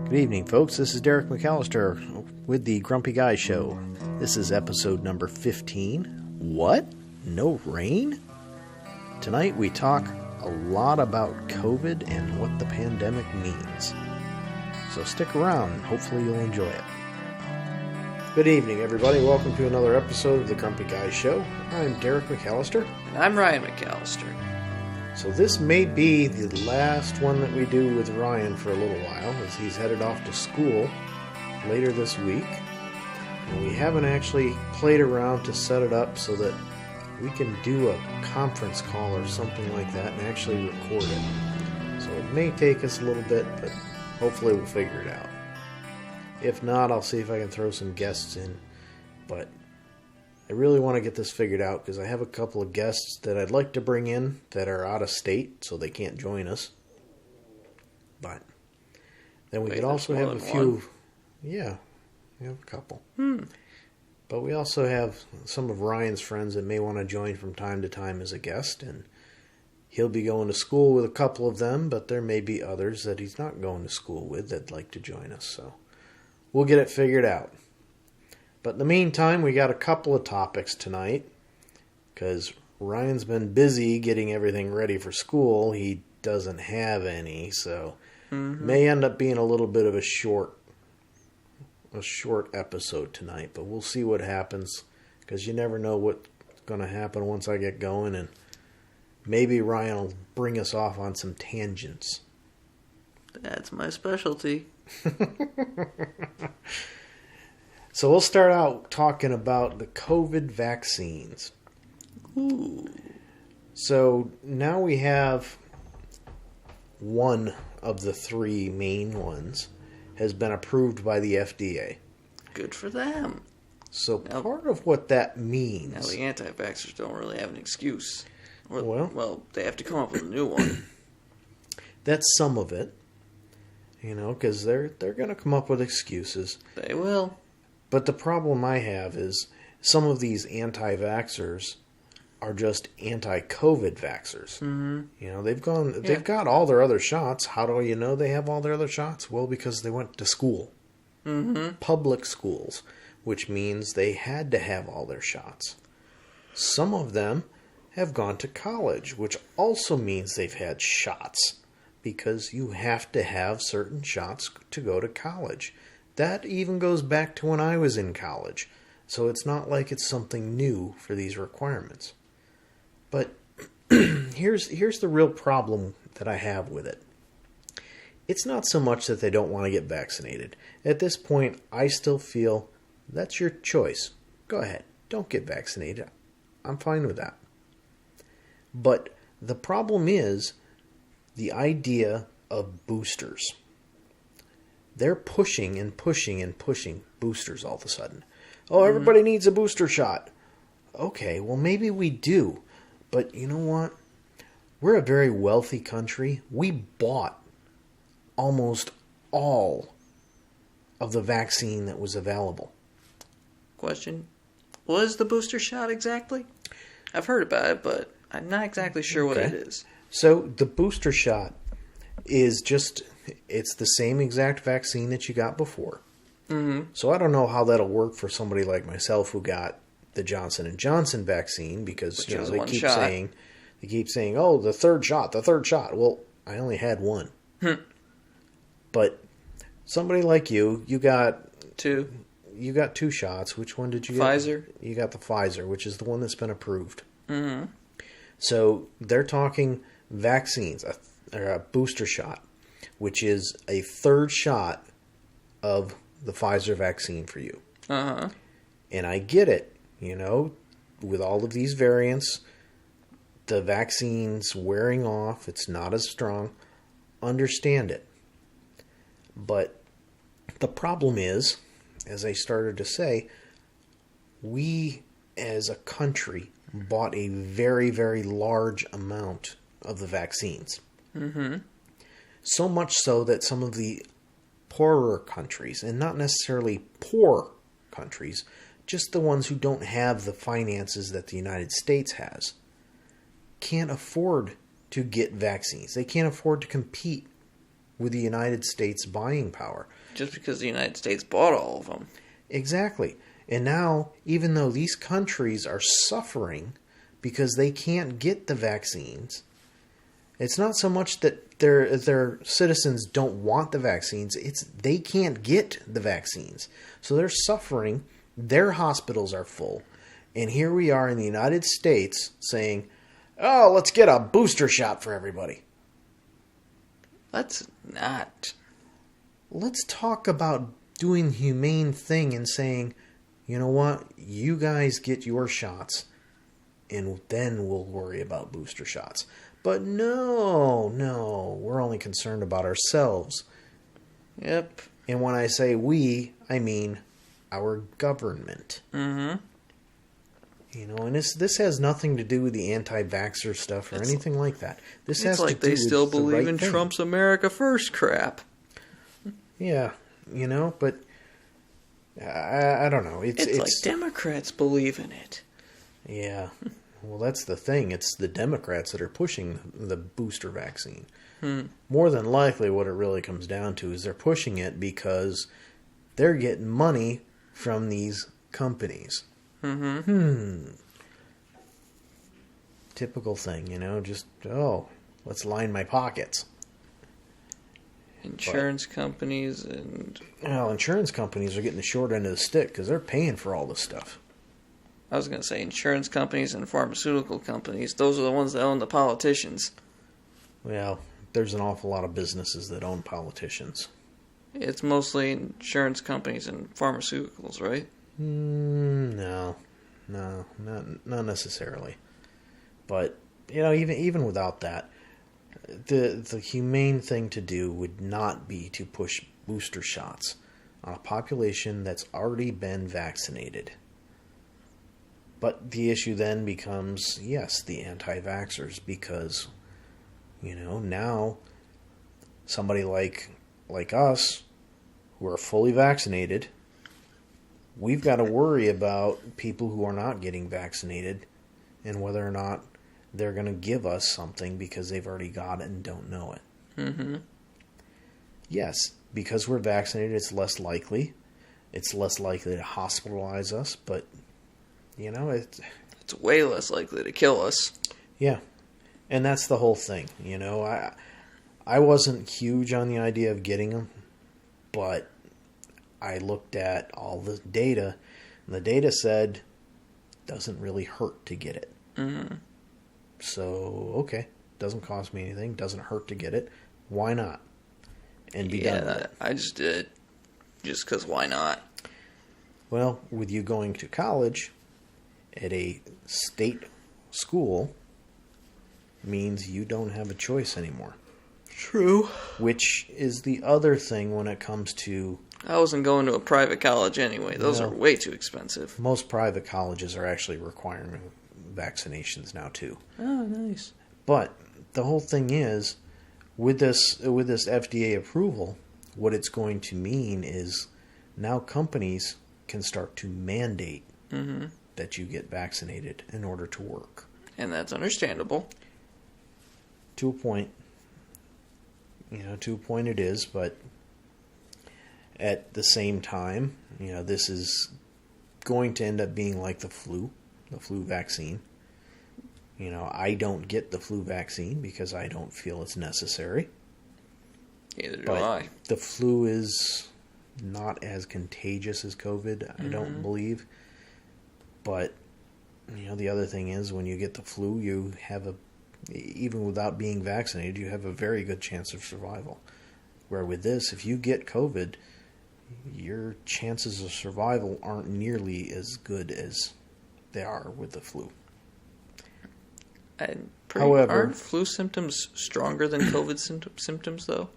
Good evening, folks. This is Derek McAllister with the Grumpy Guy Show. This is episode number 15. What? No rain? Tonight we talk a lot about COVID and what the pandemic means. So stick around and hopefully you'll enjoy it. Good evening, everybody. Welcome to another episode of the Grumpy Guy Show. I'm Derek McAllister. And I'm Ryan McAllister. So this may be the last one that we do with Ryan for a little while, as he's headed off to school later this week. And we haven't actually played around to set it up so that we can do a conference call or something like that and actually record it. So it may take us a little bit, but hopefully we'll figure it out. If not, I'll see if I can throw some guests in. But I really want to get this figured out because I have a couple of guests that I'd like to bring in that are out of state, so they can't join us. But then we could also have a few. One? Yeah, we have a couple. But we also have some of Ryan's friends that may want to join from time to time as a guest, and he'll be going to school with a couple of them, but there may be others that he's not going to school with that'd like to join us, so we'll get it figured out. But in the meantime, we got a couple of topics tonight, because Ryan's been busy getting everything ready for school. He doesn't have any, so may end up being a little bit of a short episode tonight, but we'll see what happens, because you never know what's going to happen once I get going, and maybe Ryan will bring us off on some tangents. That's my specialty. So we'll start out talking about the COVID vaccines. Ooh. So now we have one of the three main ones has been approved by the FDA. Good for them. So part of what that means... Now the anti-vaxxers don't really have an excuse. Well, they have to come up with a new one. That's some of it. You know, because they're going to come up with excuses. They will. But the problem I have is some of these anti-vaxxers are just anti-COVID vaxxers. Mm-hmm. You know, they've got all their other shots. How do you know they have all their other shots? Well, because they went to school. Mm-hmm. Public schools, which means they had to have all their shots. Some of them have gone to college, which also means they've had shots, because you have to have certain shots to go to college. That even goes back to when I was in college. So it's not like it's something new for these requirements. But here's the real problem that I have with it. It's not so much that they don't want to get vaccinated. At this point, I still feel that's your choice. Go ahead. Don't get vaccinated. I'm fine with that. But the problem is the idea of boosters. They're pushing and pushing and pushing boosters all of a sudden. Oh, everybody needs a booster shot. Okay, well, maybe we do. But you know what? We're a very wealthy country. We bought almost all of the vaccine that was available. Question. What is the booster shot exactly? I've heard about it, but I'm not exactly sure what it is. So the booster shot is just... It's the same exact vaccine that you got before. Mm-hmm. So I don't know how that'll work for somebody like myself who got the Johnson & Johnson vaccine, because they keep saying, oh, the third shot. Well, I only had one. But somebody like you got two. You got two shots. Which one did you get? Pfizer. You got the Pfizer, which is the one that's been approved. Mm-hmm. So they're talking vaccines, a booster shot, which is a third shot of the Pfizer vaccine for you. Uh-huh. And I get it, you know, with all of these variants, the vaccine's wearing off, it's not as strong. Understand it. But the problem is, as I started to say, we as a country bought a very, very large amount of the vaccines. Mm-hmm. So much so that some of the poorer countries, and not necessarily poor countries, just the ones who don't have the finances that the United States has, can't afford to get vaccines. They can't afford to compete with the United States buying power. Just because the United States bought all of them. Exactly. And now, even though these countries are suffering because they can't get the vaccines, it's not so much that their citizens don't want the vaccines, it's they can't get the vaccines. So they're suffering, their hospitals are full, and here we are in the United States saying, oh, let's get a booster shot for everybody. Let's not. Let's talk about doing the humane thing and saying, you know what, you guys get your shots, and then we'll worry about booster shots. But no, we're only concerned about ourselves. Yep. And when I say we, I mean our government. Mm-hmm. You know, and this has nothing to do with the anti-vaxxer stuff or anything like that. This has like to do they with still the believe right in thing. Trump's America First crap. Yeah, you know, but I don't know. It's like Democrats believe in it. Yeah. Well, that's the thing. It's the Democrats that are pushing the booster vaccine. More than likely, what it really comes down to is they're pushing it because they're getting money from these companies. Typical thing, you know, just, let's line my pockets. Insurance companies and... Well, insurance companies are getting the short end of the stick because they're paying for all this stuff. I was going to say insurance companies and pharmaceutical companies. Those are the ones that own the politicians. Well, there's an awful lot of businesses that own politicians. It's mostly insurance companies and pharmaceuticals, right? No, not necessarily. But, you know, even without that, the humane thing to do would not be to push booster shots on a population that's already been vaccinated. But the issue then becomes, yes, the anti-vaxxers, because, you know, now somebody like us, who are fully vaccinated, we've got to worry about people who are not getting vaccinated and whether or not they're going to give us something because they've already got it and don't know it. Mm-hmm. Yes, because we're vaccinated, it's less likely. It's less likely to hospitalize us, but... You know, it's way less likely to kill us. Yeah, and that's the whole thing. You know, I wasn't huge on the idea of getting them, but I looked at all the data, and the data said it doesn't really hurt to get it. Mm-hmm. So, okay, doesn't cost me anything, doesn't hurt to get it. Why not? And be done with it. I just did it just because why not? Well, with you going to college... at a state school means you don't have a choice anymore. True. Which is the other thing when it comes to... I wasn't going to a private college anyway. Those are way too expensive. Most private colleges are actually requiring vaccinations now too. Oh, nice. But the whole thing is, with this FDA approval, what it's going to mean is now companies can start to mandate that you get vaccinated in order to work. And that's understandable. To a point. You know, to a point it is, but at the same time, you know, this is going to end up being like the flu vaccine. You know, I don't get the flu vaccine because I don't feel it's necessary. Neither do I. The flu is not as contagious as COVID, I don't believe. But, you know, the other thing is when you get the flu, you have even without being vaccinated, you have a very good chance of survival. Where with this, if you get COVID, your chances of survival aren't nearly as good as they are with the flu. However, aren't flu symptoms stronger than COVID symptoms, though?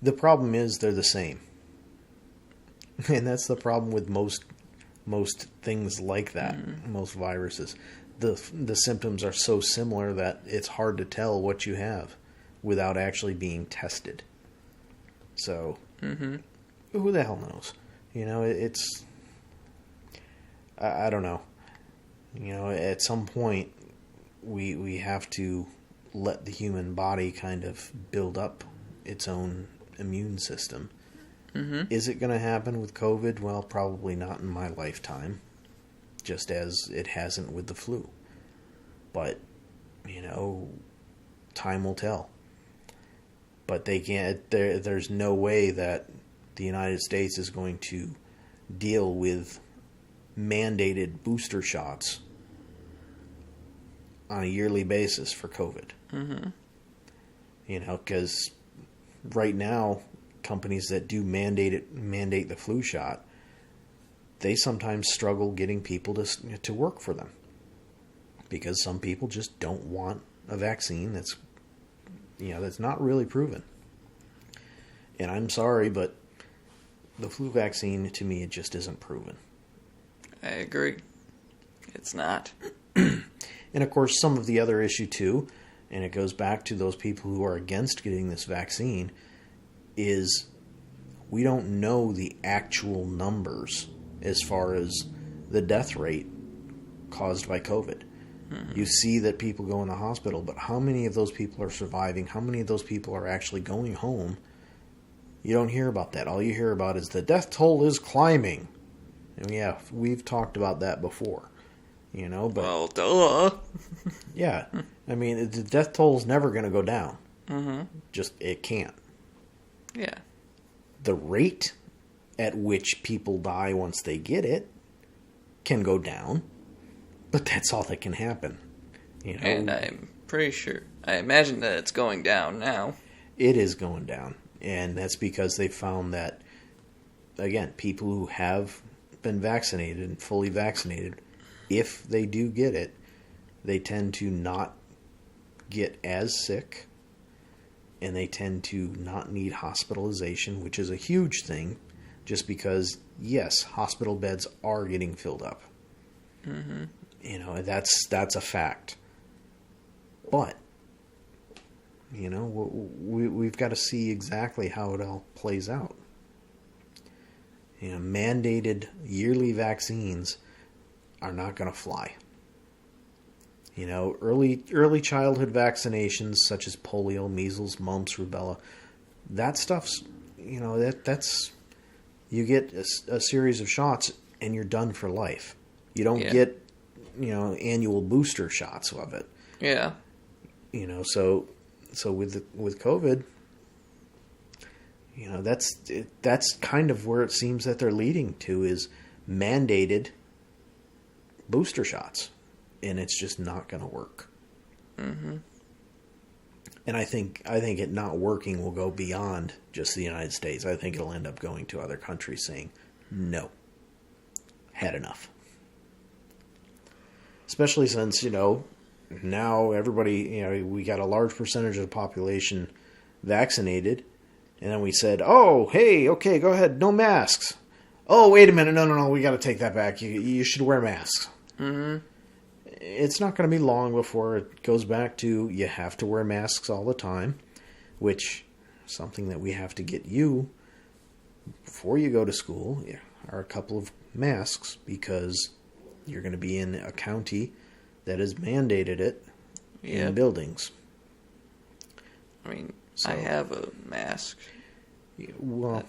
The problem is they're the same. And that's the problem with most things like that, most viruses. The symptoms are so similar that it's hard to tell what you have without actually being tested. So, who the hell knows? You know, it's... I don't know. You know, at some point, we have to let the human body kind of build up its own immune system. Mm-hmm. Is it going to happen with COVID? Well, probably not in my lifetime, just as it hasn't with the flu. But, time will tell. But they can't. There's no way that the United States is going to deal with mandated booster shots on a yearly basis for COVID. Mm-hmm. Because right now, companies that do mandate the flu shot, they sometimes struggle getting people to work for them, because some people just don't want a vaccine that's not really proven. And I'm sorry, but the flu vaccine, to me, it just isn't proven. I agree. It's not. And of course, some of the other issue too, and it goes back to those people who are against getting this vaccine, is we don't know the actual numbers as far as the death rate caused by COVID. Mm-hmm. You see that people go in the hospital, but how many of those people are surviving? How many of those people are actually going home? You don't hear about that. All you hear about is the death toll is climbing. And yeah, we've talked about that before. But well, duh. Yeah, I mean, the death toll is never going to go down. Mm-hmm. Just, it can't. Yeah. The rate at which people die once they get it can go down, but that's all that can happen. And I'm pretty sure, I imagine that it's going down now. It is going down, and that's because they found that, again, people who have been vaccinated and fully vaccinated, if they do get it, they tend to not get as sick, and they tend to not need hospitalization, which is a huge thing, just because, yes, hospital beds are getting filled up. Mm-hmm. That's a fact. But, we've got to see exactly how it all plays out. Mandated yearly vaccines are not going to fly. Early childhood vaccinations such as polio, measles, mumps, rubella, that stuff's, that's, you get a series of shots and you're done for life. You don't get, annual booster shots of it. Yeah. So with COVID, that's kind of where it seems that they're leading to, is mandated booster shots, and it's just not going to work. Mm-hmm. And I think it not working will go beyond just the United States. I think it'll end up going to other countries saying, no, had enough. Especially since, now everybody, we got a large percentage of the population vaccinated, and then we said, oh, hey, okay, go ahead, no masks. Oh, wait a minute, no, we got to take that back. You should wear masks. Mm-hmm. It's not going to be long before it goes back to you have to wear masks all the time, which is something that we have to get you before you go to school are a couple of masks, because you're going to be in a county that has mandated it in buildings. I mean, I have a mask. Well,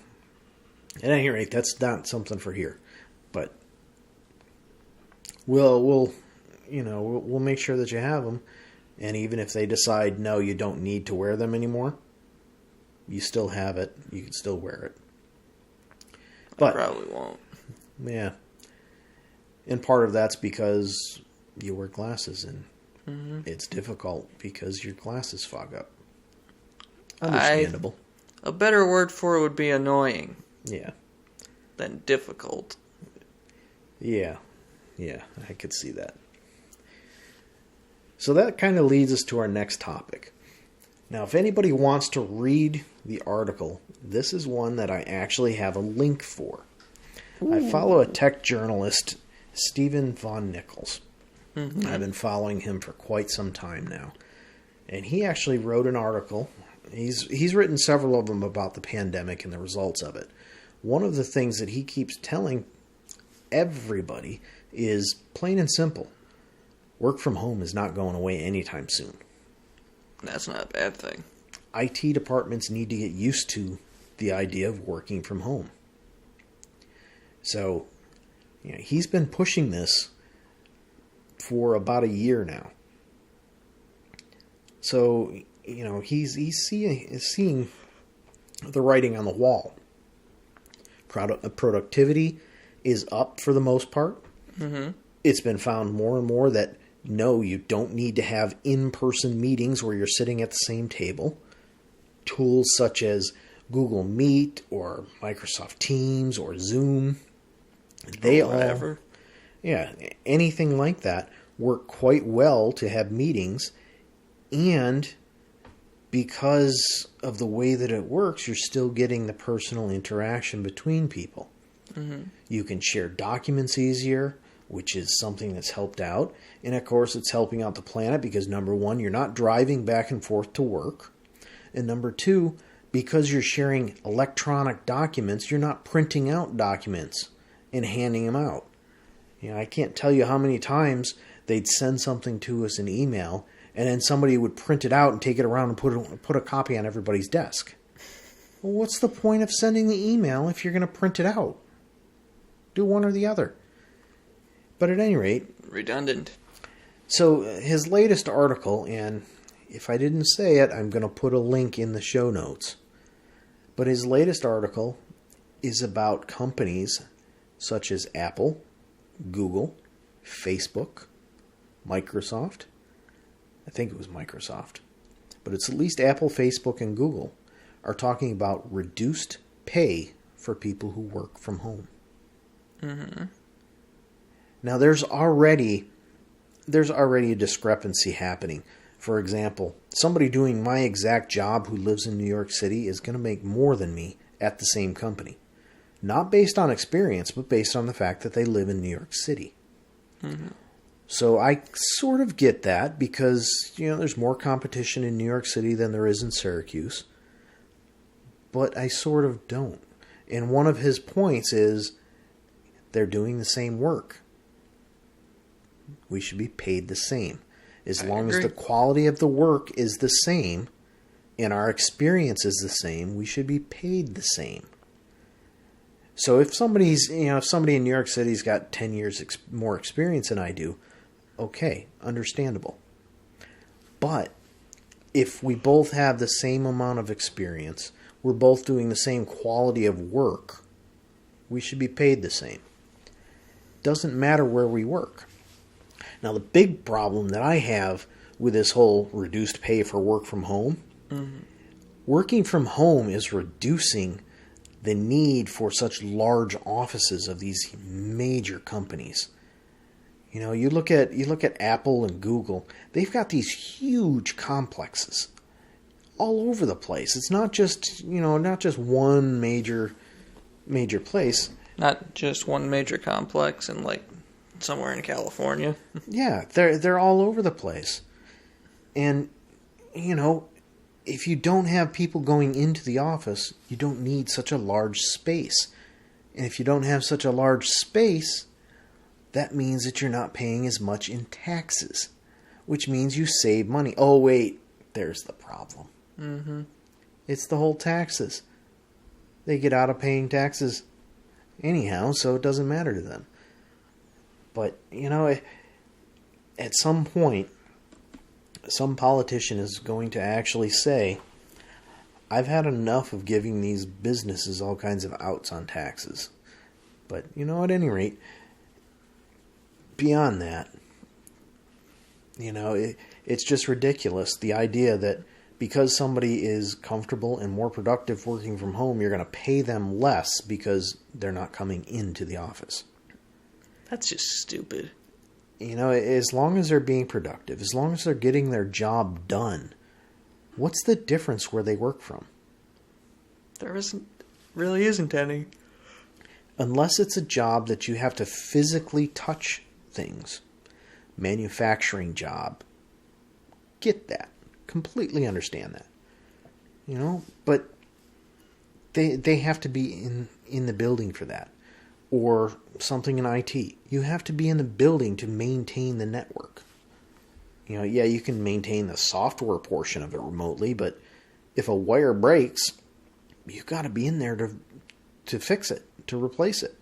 at any rate, that's not something for here, but we'll make sure that you have them, and even if they decide no, you don't need to wear them anymore, you still have it. You can still wear it. But I probably won't. Yeah, and part of that's because you wear glasses, and it's difficult because your glasses fog up. Understandable. A better word for it would be annoying. Yeah. Than difficult. Yeah, I could see that. So that kind of leads us to our next topic. Now, if anybody wants to read the article, this is one that I actually have a link for. Ooh. I follow a tech journalist, Stephen Vaughan-Nichols. Mm-hmm. I've been following him for quite some time now. And he actually wrote an article. He's written several of them about the pandemic and the results of it. One of the things that he keeps telling everybody is plain and simple. Work from home is not going away anytime soon. That's not a bad thing. IT departments need to get used to the idea of working from home. So, he's been pushing this for about a year now. So, he's seeing the writing on the wall. Productivity is up for the most part. Mm-hmm. It's been found more and more that no, you don't need to have in-person meetings where you're sitting at the same table. Tools such as Google Meet or Microsoft Teams or Zoom, anything like that work quite well to have meetings. And because of the way that it works, you're still getting the personal interaction between people. Mm-hmm. You can share documents easier, which is something that's helped out. And of course, it's helping out the planet because number one, you're not driving back and forth to work. And number two, because you're sharing electronic documents, you're not printing out documents and handing them out. I can't tell you how many times they'd send something to us in email, and then somebody would print it out and take it around and put a copy on everybody's desk. Well, what's the point of sending the email if you're going to print it out? Do one or the other. But at any rate... redundant. So his latest article, and if I didn't say it, I'm going to put a link in the show notes. But his latest article is about companies such as Apple, Google, Facebook, Microsoft. I think it was Microsoft. But it's at least Apple, Facebook, and Google are talking about reduced pay for people who work from home. Mm-hmm. Now, there's already a discrepancy happening. For example, somebody doing my exact job who lives in New York City is going to make more than me at the same company. Not based on experience, but based on the fact that they live in New York City. Mm-hmm. So I sort of get that because, there's more competition in New York City than there is in Syracuse. But I sort of don't. And one of his points is they're doing the same work. We should be paid the same. As long as the quality of the work is the same and our experience is the same, we should be paid the same. So if somebody in New York City's got 10 years more experience than I do, okay, understandable. But if we both have the same amount of experience, we're both doing the same quality of work, we should be paid the same. Doesn't matter where we work. Now, the big problem that I have with this whole reduced pay for work from home, working from home is reducing the need for such large offices of these major companies. You look at Apple and Google, they've got these huge complexes all over the place. It's not just one major place. Not just one major complex in somewhere in California. Yeah, they're all over the place. And if you don't have people going into the office, you don't need such a large space. And if you don't have such a large space, that means that you're not paying as much in taxes, which means you save money. Oh, wait, there's the problem. Mm-hmm. It's the whole taxes. They get out of paying taxes anyhow, so it doesn't matter to them. But, at some point, some politician is going to actually say, I've had enough of giving these businesses all kinds of outs on taxes. But, at any rate, beyond that, it's just ridiculous. The idea that because somebody is comfortable and more productive working from home, you're going to pay them less because they're not coming into the office. That's just stupid. As long as they're being productive, as long as they're getting their job done, what's the difference where they work from? There really isn't any. Unless it's a job that you have to physically touch things. Manufacturing job. Get that. Completely understand that. But they have to be in the building for that. Or something in IT. You have to be in the building to maintain the network. You can maintain the software portion of it remotely, but if a wire breaks, you've got to be in there to fix it, to replace it.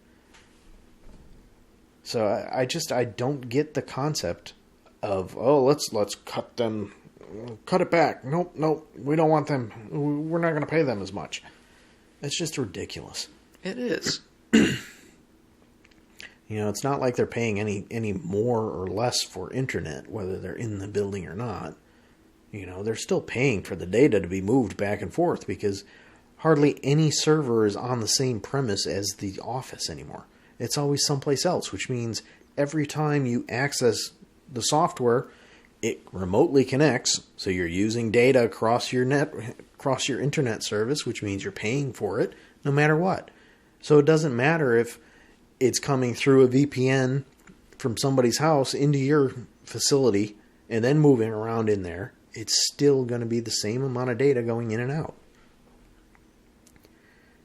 So I don't get the concept of, let's cut it back. Nope, we don't want them. We're not going to pay them as much. It's just ridiculous. It is. It's not like they're paying any more or less for internet, whether they're in the building or not. They're still paying for the data to be moved back and forth because hardly any server is on the same premise as the office anymore. It's always someplace else, which means every time you access the software, it remotely connects. So you're using data across your internet service, which means you're paying for it no matter what. So it doesn't matter if it's coming through a VPN from somebody's house into your facility and then moving around in there. It's still going to be the same amount of data going in and out.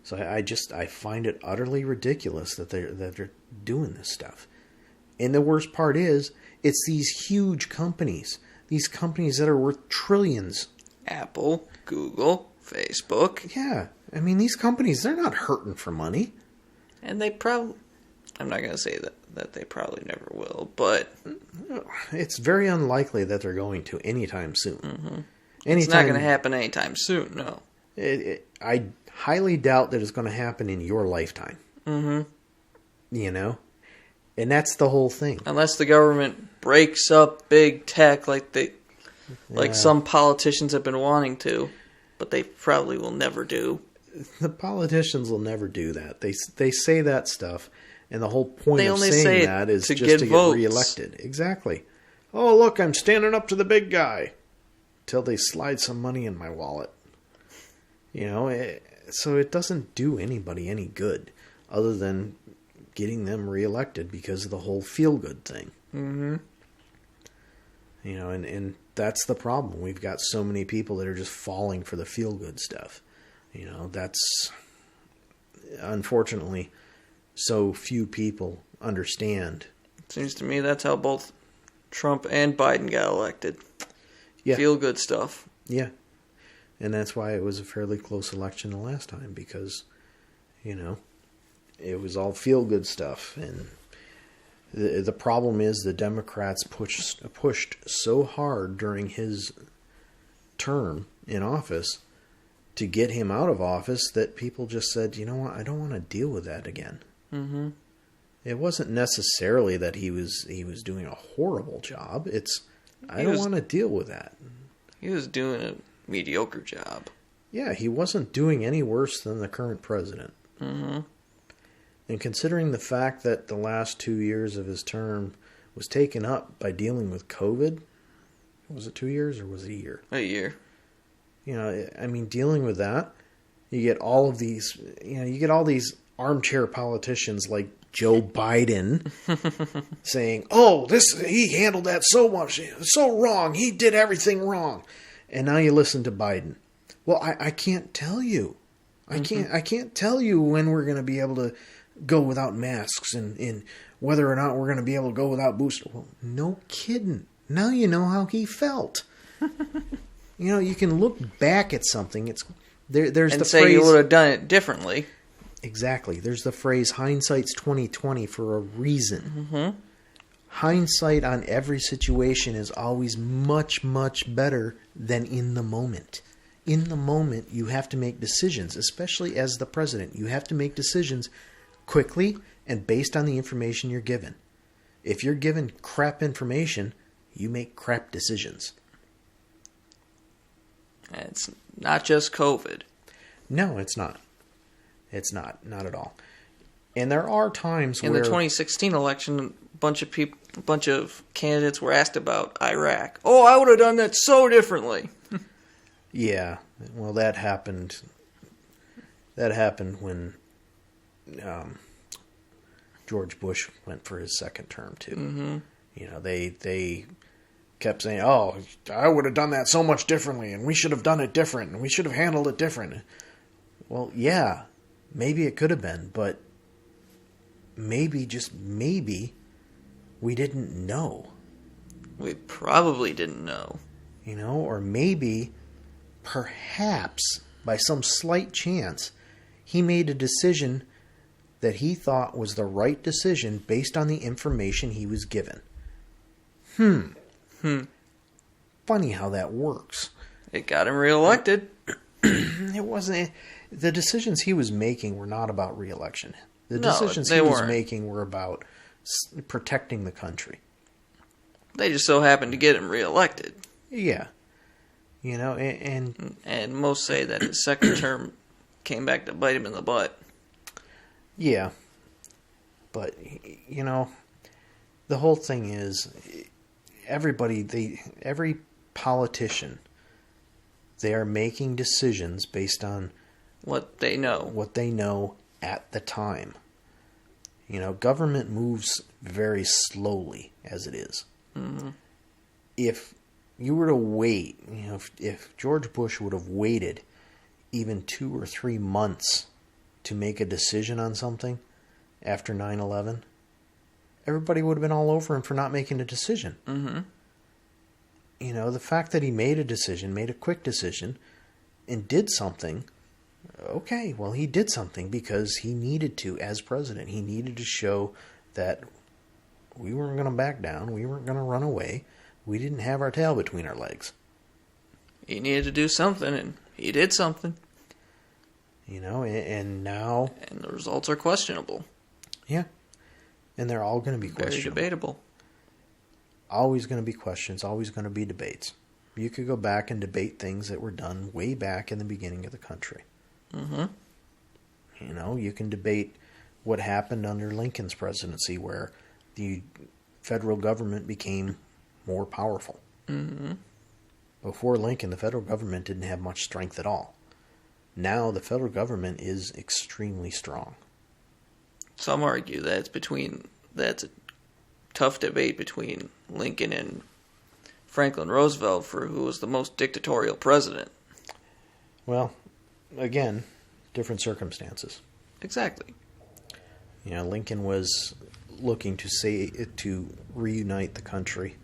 So I find it utterly ridiculous that they're doing this stuff. And the worst part is, it's these huge companies. These companies that are worth trillions. Apple, Google, Facebook. Yeah. I mean, these companies, they're not hurting for money. And they probably... I'm not going to say that they probably never will, but... It's very unlikely that they're going to anytime soon. Mm-hmm. It's not going to happen anytime soon, no. I highly doubt that it's going to happen in your lifetime. Mm-hmm. And that's the whole thing. Unless the government breaks up big tech like some politicians have been wanting to, but they probably will never do. The politicians will never do that. They say that stuff, and the whole point of saying that is just to get reelected. Exactly. Oh, look, I'm standing up to the big guy. Till they slide some money in my wallet. So it doesn't do anybody any good other than getting them reelected because of the whole feel-good thing. Mm-hmm. And that's the problem. We've got so many people that are just falling for the feel-good stuff. That's unfortunately so few people understand. It seems to me that's how both Trump and Biden got elected. Yeah. Feel-good stuff. Yeah. And that's why it was a fairly close election the last time because, it was all feel-good stuff. And the problem is the Democrats pushed so hard during his term in office to get him out of office that people just said, you know what, I don't want to deal with that again. Mm-hmm. It wasn't necessarily that he was doing a horrible job. I don't want to deal with that. He was doing a mediocre job. Yeah, he wasn't doing any worse than the current president. Mm-hmm. And considering the fact that the last 2 years of his term was taken up by dealing with COVID, was it 2 years or was it a year? A year. Dealing with that, you get all of these, you get all these armchair politicians like Joe Biden saying, he handled that so wrong. He did everything wrong. And now you listen to Biden. Well, I can't tell you. I can't tell you when we're going to be able to go without masks and whether or not we're going to be able to go without booster. Well, no kidding. Now you know how he felt. You can look back at something. There's and the say phrase, you would have done it differently. Exactly. There's the phrase hindsight's 20/20 for a reason. Mm-hmm. Hindsight on every situation is always much, much better than in the moment. In the moment, you have to make decisions, especially as the president. You have to make decisions quickly and based on the information you're given. If you're given crap information, you make crap decisions. It's not just COVID. No, it's not. It's not at all. And there are times in the 2016 election, a bunch of candidates were asked about Iraq. Oh, I would have done that so differently. Yeah, well, that happened. That happened when George Bush went for his second term too. Mm-hmm. They kept saying, "Oh, I would have done that so much differently, and we should have done it different, and we should have handled it different." Well, yeah, maybe it could have been, but maybe, just maybe, we didn't know. We probably didn't know. Or maybe perhaps, by some slight chance, he made a decision that he thought was the right decision based on the information he was given. Funny how that works. It got him reelected. It wasn't. The decisions he was making were not about reelection. The decisions they he was weren't. making were about protecting the country. They just so happened to get him reelected. Yeah. You know, and most say that his second term came back to bite him in the butt. yeah. But, you know, the whole thing is, every politician, they are making decisions based on What they know at the time. You know, government moves very slowly as it is. Mm-hmm. If you were to wait, you know, if George Bush would have waited even 2 or 3 months to make a decision on something after 9/11, everybody would have been all over him for not making a decision. Mm-hmm. You know, the fact that he made a decision, made a quick decision, and did something, okay, well, he did something because he needed to as president. He needed to show that we weren't going to back down. We weren't going to run away. We didn't have our tail between our legs. He needed to do something, and he did something. You know, and now... And the results are questionable. Yeah. And they're all going to be Very questionable. debatable. Always going to be questions, always going to be debates. You could go back and debate things that were done way back in the beginning of the country. Mm-hmm. You know, you can debate what happened under Lincoln's presidency, where the federal government became more powerful. Mm-hmm. Before Lincoln, the federal government didn't have much strength at all. Now, the federal government is extremely strong. Some argue that that's a tough debate between Lincoln and Franklin Roosevelt for who was the most dictatorial president. Well, again, different circumstances. Exactly. You know, Lincoln was looking to reunite the country.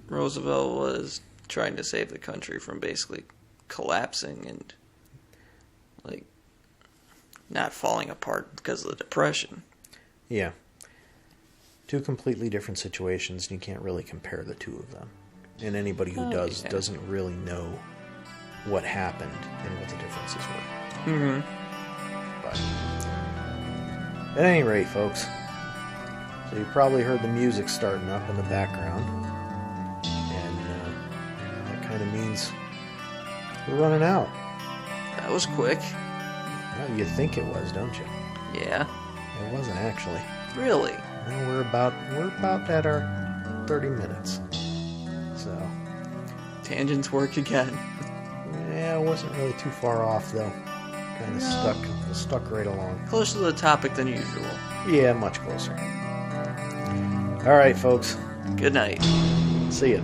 Roosevelt was trying to save the country from basically collapsing and not falling apart because of the Depression. Yeah. Two completely different situations, and you can't really compare the two of them. And anybody who doesn't really know what happened and what the differences were. Mm-hmm. But at any rate, folks, so you probably heard the music starting up in the background. And that kind of means we're running out. That was quick. Well, you think it was, don't you? Yeah. It wasn't actually. Really? Well, we're about at our 30 minutes. So Tangents work again. yeah, it wasn't really too far off though. Kind of stuck right along. Closer to the topic than usual. Yeah, much closer. All right, folks. Good night. See ya.